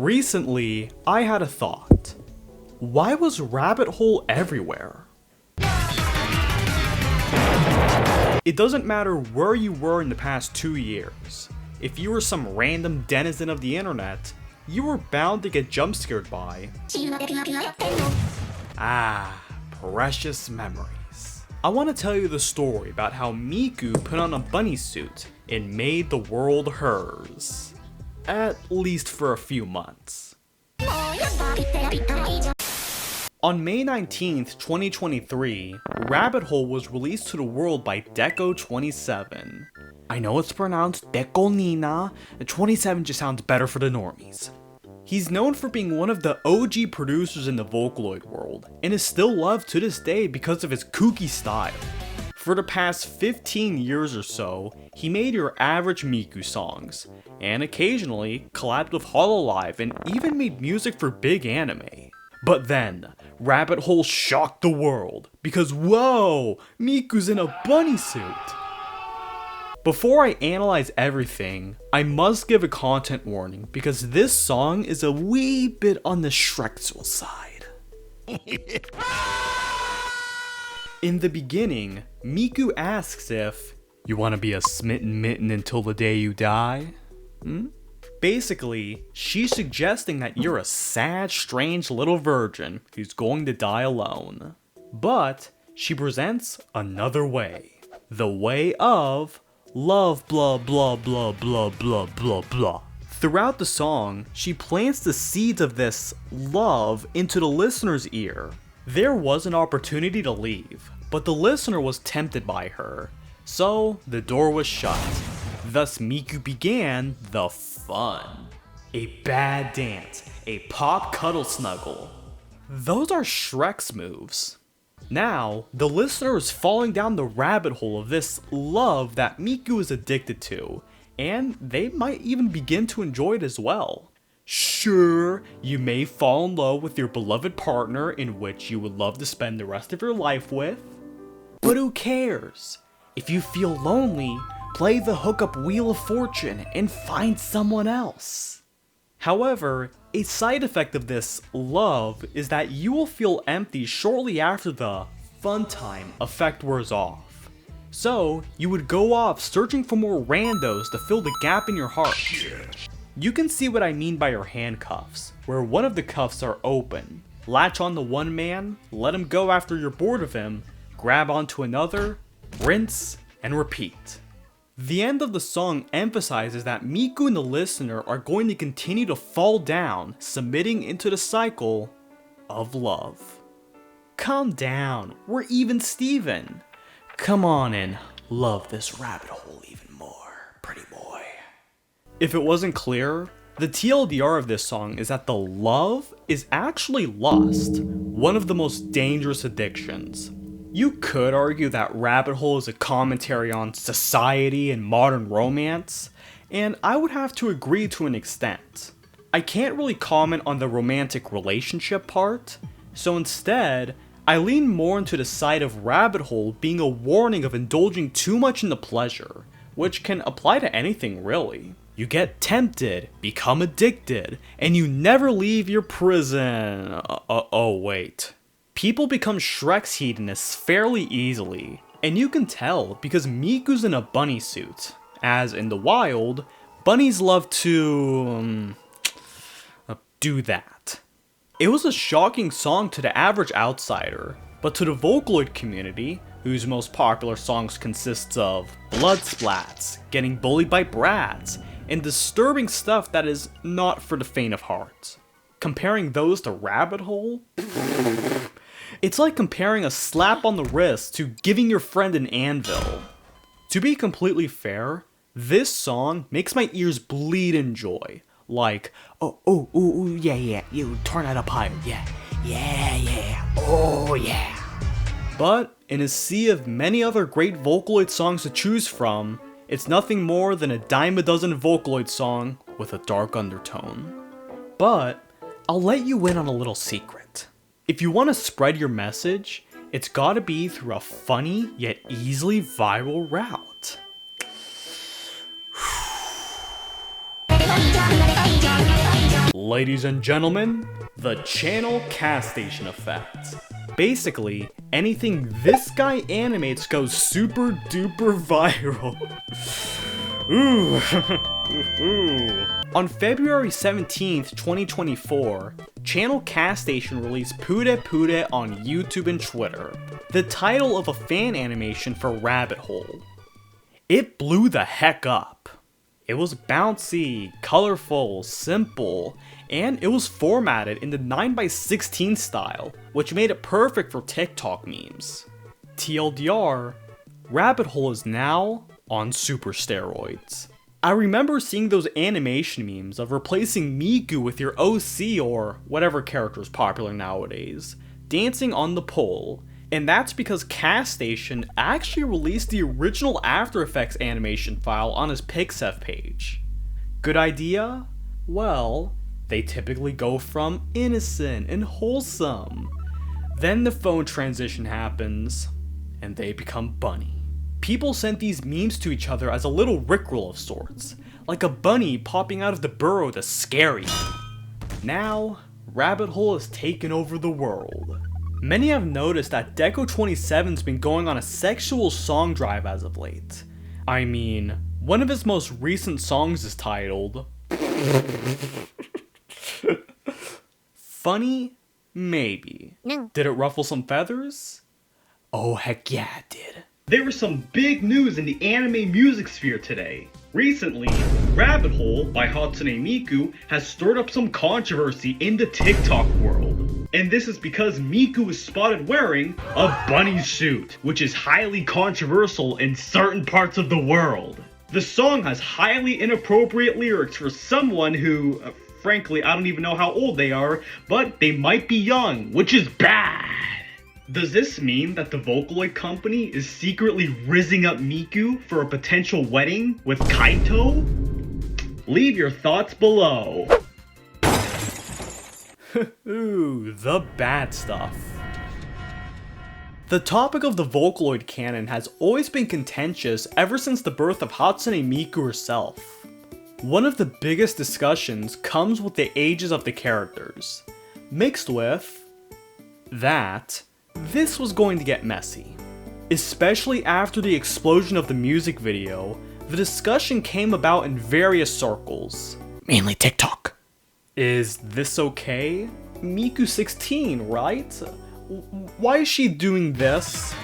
Recently, I had a thought. Why was Rabbit Hole everywhere? It doesn't matter where you were in the past 2 years. If you were some random denizen of the internet, you were bound to get jump scared by precious memories. I want to tell you the story about how Miku put on a bunny suit and made the world hers. At least for a few months. On May 19th, 2023, Rabbit Hole was released to the world by Deco27. I know it's pronounced Deco Nina, 27 just sounds better for the normies. He's known for being one of the OG producers in the Vocaloid world, and is still loved to this day because of his kooky style. For the past 15 years or so, he made your average Miku songs, and occasionally collabed with Hololive and even made music for big anime. But then, Rabbit Hole shocked the world, because whoa, Miku's in a bunny suit! Before I analyze everything, I must give a content warning because this song is a wee bit on the Shrexual side. In the beginning, Miku asks if, "You wanna be a smitten mitten until the day you die?" Basically, she's suggesting that you're a sad, strange little virgin who's going to die alone. But she presents another way. The way of love blah blah blah blah blah blah blah. Throughout the song, she plants the seeds of this love into the listener's ear. There was an opportunity to leave, but the listener was tempted by her, so the door was shut. Thus Miku began the fun. A bad dance, a pop cuddle snuggle. Those are Shrek's moves. Now, the listener is falling down the rabbit hole of this love that Miku is addicted to, and they might even begin to enjoy it as well. Sure, you may fall in love with your beloved partner in which you would love to spend the rest of your life with, but who cares? If you feel lonely, play the hookup Wheel of Fortune and find someone else. However, a side effect of this love is that you will feel empty shortly after the fun time effect wears off. So, you would go off searching for more randos to fill the gap in your heart. You can see what I mean by your handcuffs, where one of the cuffs are open. Latch on to one man, let him go after you're bored of him, grab onto another, rinse, and repeat. The end of the song emphasizes that Miku and the listener are going to continue to fall down, submitting into the cycle of love. Calm down, we're even Steven. Come on and love this rabbit hole even more, pretty boy. If it wasn't clear, the TLDR of this song is that the love is actually lust, one of the most dangerous addictions. You could argue that Rabbit Hole is a commentary on society and modern romance, and I would have to agree to an extent. I can't really comment on the romantic relationship part, so instead, I lean more into the side of Rabbit Hole being a warning of indulging too much in the pleasure, which can apply to anything really. You get tempted, become addicted, and you never leave your prison. Oh wait. People become Shrek's hedonists fairly easily, and you can tell because Miku's in a bunny suit, as in the wild, bunnies love to do that. It was a shocking song to the average outsider, but to the Vocaloid community, whose most popular songs consists of blood splats, getting bullied by brats, and disturbing stuff that is not for the faint of heart. Comparing those to Rabbit Hole? It's like comparing a slap on the wrist to giving your friend an anvil. To be completely fair, this song makes my ears bleed in joy. Like, yeah, you turn it up higher, yeah, oh yeah. But in a sea of many other great Vocaloid songs to choose from, it's nothing more than a dime a dozen Vocaloid song with a dark undertone. But I'll let you in on a little secret. If you want to spread your message, it's gotta be through a funny yet easily viral route. Ladies and gentlemen, the channel cast station effect. Basically, anything this guy animates goes super duper viral. Ooh. On February 17th, 2024, Channel Cast Station released Pude Pude on YouTube and Twitter, the title of a fan animation for Rabbit Hole. It blew the heck up. It was bouncy, colorful, simple, and it was formatted in the 9:16 style, which made it perfect for TikTok memes. TLDR, Rabbit Hole is now on super steroids. I remember seeing those animation memes of replacing Miku with your OC or whatever character is popular nowadays, dancing on the pole, and that's because Cast Station actually released the original After Effects animation file on his Pixef page. Good idea? Well, they typically go from innocent and wholesome. Then the phone transition happens, and they become bunny. People sent these memes to each other as a little rickroll of sorts, like a bunny popping out of the burrow to scare you. Now, Rabbit Hole has taken over the world. Many have noticed that Deco27's been going on a sexual song drive as of late. I mean, one of his most recent songs is titled Funny? Maybe. No. Did it ruffle some feathers? Oh heck yeah it did. There was some big news in the anime music sphere today. Recently, Rabbit Hole by Hatsune Miku has stirred up some controversy in the TikTok world. And this is because Miku is spotted wearing a bunny suit, which is highly controversial in certain parts of the world. The song has highly inappropriate lyrics for someone who, frankly, I don't even know how old they are, but they might be young, which is bad. Does this mean that the Vocaloid company is secretly rizzing up Miku for a potential wedding with Kaito? Leave your thoughts below. Ooh, the bad stuff. The topic of the Vocaloid canon has always been contentious ever since the birth of Hatsune Miku herself. One of the biggest discussions comes with the ages of the characters, mixed with that this was going to get messy. Especially after the explosion of the music video, the discussion came about in various circles. Mainly TikTok. Is this okay? Miku 16, right? Why is she doing this?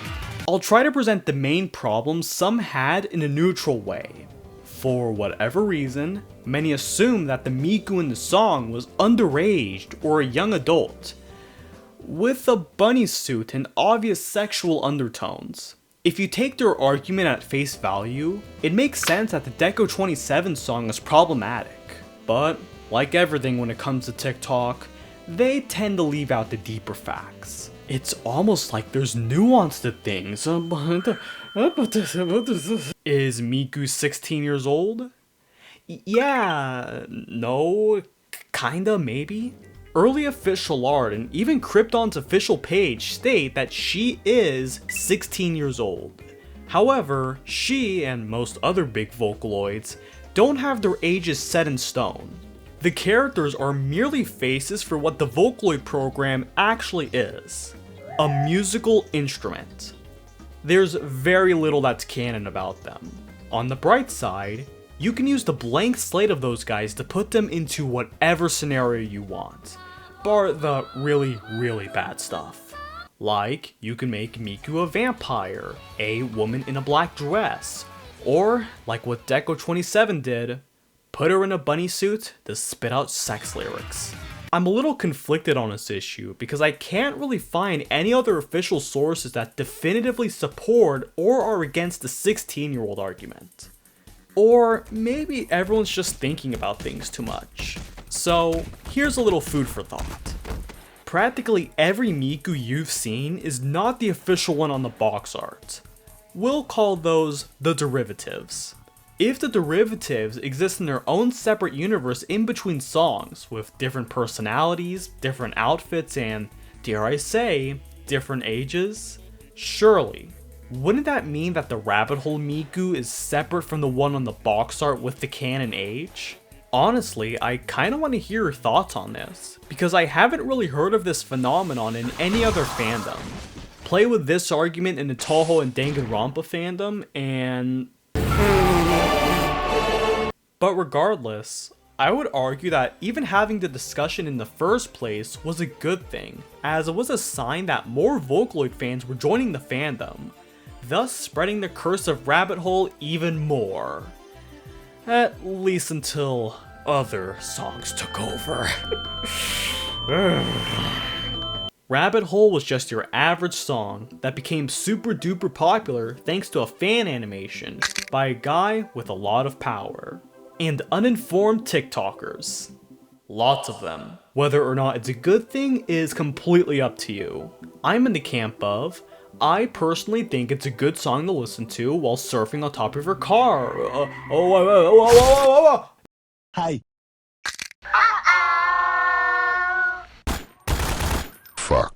I'll try to present the main problems some had in a neutral way. For whatever reason, many assume that the Miku in the song was underage or a young adult, with a bunny suit and obvious sexual undertones. If you take their argument at face value, it makes sense that the Deco27 song is problematic. But, like everything when it comes to TikTok, they tend to leave out the deeper facts. It's almost like there's nuance to things. Is Miku 16 years old? Yeah, no, kinda, maybe? Early official art and even Krypton's official page state that she is 16 years old. However, she and most other big Vocaloids don't have their ages set in stone. The characters are merely faces for what the Vocaloid program actually is: a musical instrument. There's very little that's canon about them. On the bright side, you can use the blank slate of those guys to put them into whatever scenario you want, bar the really, really bad stuff. Like, you can make Miku a vampire, a woman in a black dress, or, like what Deco27 did, put her in a bunny suit to spit out sex lyrics. I'm a little conflicted on this issue because I can't really find any other official sources that definitively support or are against the 16-year-old argument. Or maybe everyone's just thinking about things too much. So, here's a little food for thought. Practically every Miku you've seen is not the official one on the box art. We'll call those the derivatives. If the derivatives exist in their own separate universe in between songs, with different personalities, different outfits, and, dare I say, different ages, surely, wouldn't that mean that the Rabbit Hole Miku is separate from the one on the box art with the canon age? Honestly, I kinda wanna hear your thoughts on this, because I haven't really heard of this phenomenon in any other fandom. Play with this argument in the Toho and Danganronpa fandom, and... But regardless, I would argue that even having the discussion in the first place was a good thing, as it was a sign that more Vocaloid fans were joining the fandom, thus spreading the curse of Rabbit Hole even more. At least until other songs took over. Rabbit Hole was just your average song that became super duper popular thanks to a fan animation by a guy with a lot of power. And uninformed TikTokers. Lots of them. Whether or not it's a good thing is completely up to you. I'm in the camp of, I personally think it's a good song to listen to while surfing on top of your car. Hi. Fuck.